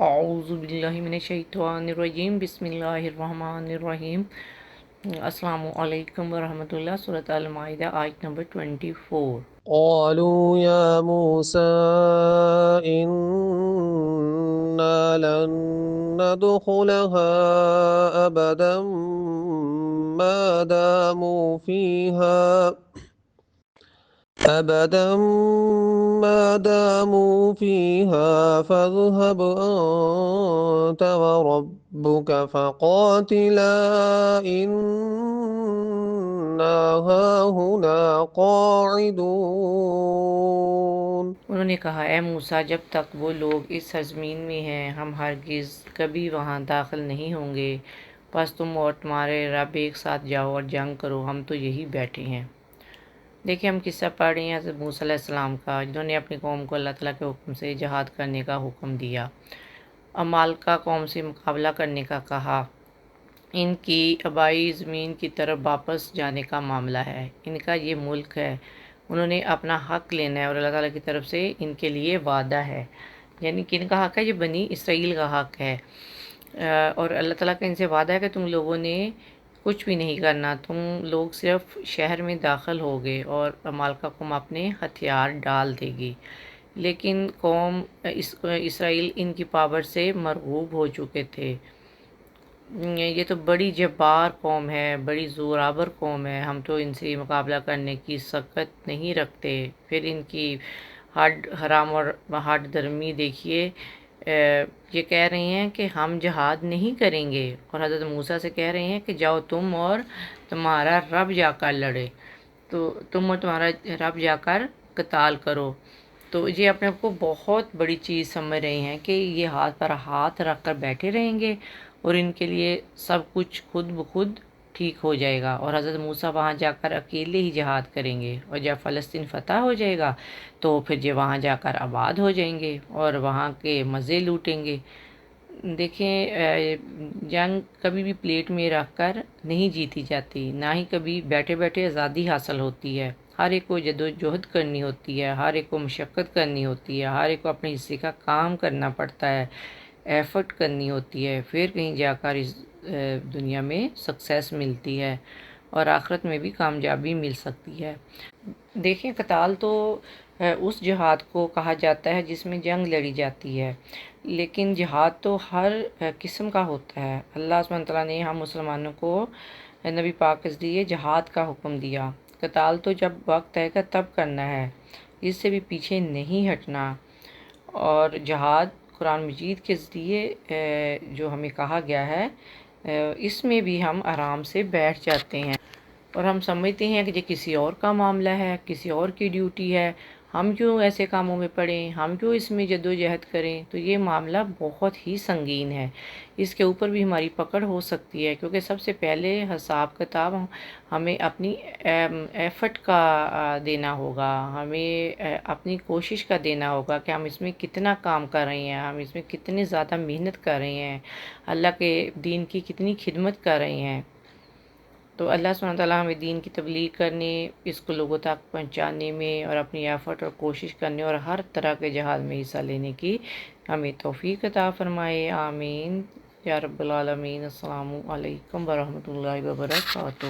اعوذ باللہ من الشیطان الرجیم، بسم اللہ الرحمن الرحیم۔ السلام علیکم ورحمۃ اللہ۔ سورۃ المائدہ آیت نمبر 24۔ قالوا يا موسى إنا لن ندخلها أبدا ما داموا فيها فاذهب أنت وربك فقاتلا إنا هاهنا قاعدون۔ انہوں نے کہا، اے موسیٰ، جب تک وہ لوگ اس سرزمین میں ہیں ہم ہرگز کبھی وہاں داخل نہیں ہوں گے، بس تم اور تمہارے رب ایک ساتھ جاؤ اور جنگ کرو، ہم تو یہی بیٹھے ہیں۔ دیکھیں، ہم قصہ پڑھ رہے ہیں حضرت موسیٰ علیہ السلام کا، جنہوں نے اپنی قوم کو اللہ تعالیٰ کے حکم سے جہاد کرنے کا حکم دیا، عمالقہ قوم سے مقابلہ کرنے کا کہا، ان کی آبائی زمین کی طرف واپس جانے کا معاملہ ہے، ان کا یہ ملک ہے، انہوں نے اپنا حق لینا ہے اور اللہ تعالیٰ کی طرف سے ان کے لیے وعدہ ہے۔ یعنی کن کا حق ہے؟ یہ بنی اسرائیل کا حق ہے، اور اللہ تعالیٰ کا ان سے وعدہ ہے کہ تم لوگوں نے کچھ بھی نہیں کرنا، تم لوگ صرف شہر میں داخل ہوگے اور عمالقہ قوم اپنے ہتھیار ڈال دے گی۔ لیکن قوم اسرائیل ان کی پاور سے مرغوب ہو چکے تھے۔ یہ تو بڑی جبار قوم ہے، بڑی زورآور قوم ہے، ہم تو ان سے مقابلہ کرنے کی سکت نہیں رکھتے۔ پھر ان کی ہڈ حرام اور ہڈ درمی دیکھیے، یہ کہہ رہے ہیں کہ ہم جہاد نہیں کریں گے، اور حضرت موسیٰ سے کہہ رہے ہیں کہ جاؤ تم اور تمہارا رب جا کر لڑے، تو تم اور تمہارا رب جا کر قتال کرو۔ تو یہ اپنے آپ کو بہت بڑی چیز سمجھ رہے ہیں کہ یہ ہاتھ پر ہاتھ رکھ کر بیٹھے رہیں گے اور ان کے لیے سب کچھ خود بخود ٹھیک ہو جائے گا، اور حضرت موسیٰ وہاں جا کر اکیلے ہی جہاد کریں گے، اور جب فلسطین فتح ہو جائے گا تو پھر یہ وہاں جا کر آباد ہو جائیں گے اور وہاں کے مزے لوٹیں گے۔ دیکھیں، جنگ کبھی بھی پلیٹ میں رکھ کر نہیں جیتی جاتی، نہ ہی کبھی بیٹھے بیٹھے آزادی حاصل ہوتی ہے۔ ہر ایک کو جدوجہد کرنی ہوتی ہے، ہر ایک کو مشقت کرنی ہوتی ہے، ہر ایک کو اپنے حصے کا کام کرنا پڑتا ہے، ایفرٹ کرنی ہوتی ہے، پھر کہیں جا کر اس دنیا میں سکسیس ملتی ہے اور آخرت میں بھی کامیابی مل سکتی ہے۔ دیکھیں، قتال تو اس جہاد کو کہا جاتا ہے جس میں جنگ لڑی جاتی ہے، لیکن جہاد تو ہر قسم کا ہوتا ہے۔ اللہ سبحانہ تعالیٰ نے ہم مسلمانوں کو نبی پاک کے ذریعے جہاد کا حکم دیا۔ قتال تو جب وقت آئے گا تب کرنا ہے، اس سے بھی پیچھے نہیں ہٹنا، اور جہاد قرآن مجید کے ذریعے جو ہمیں کہا گیا ہے، اس میں بھی ہم آرام سے بیٹھ جاتے ہیں اور ہم سمجھتے ہیں کہ یہ کسی اور کا معاملہ ہے، کسی اور کی ڈیوٹی ہے، ہم کیوں ایسے کاموں میں پڑیں، ہم کیوں اس میں جدوجہد کریں۔ تو یہ معاملہ بہت ہی سنگین ہے، اس کے اوپر بھی ہماری پکڑ ہو سکتی ہے، کیونکہ سب سے پہلے حساب کتاب ہمیں اپنی ایفرٹ کا دینا ہوگا، ہمیں اپنی کوشش کا دینا ہوگا کہ ہم اس میں کتنا کام کر رہے ہیں، ہم اس میں کتنے زیادہ محنت کر رہے ہیں، اللہ کے دین کی کتنی خدمت کر رہے ہیں۔ تو اللہ سبحانہ تعالیٰ ہمیں دین کی تبلیغ کرنے، اس کو لوگوں تک پہنچانے میں اور اپنی ایفرٹ اور کوشش کرنے اور ہر طرح کے جہاد میں حصہ لینے کی ہمیں توفیق عطا فرمائے، آمین یا رب العالمین۔ السلام علیکم ورحمۃ اللہ وبرکاتہ۔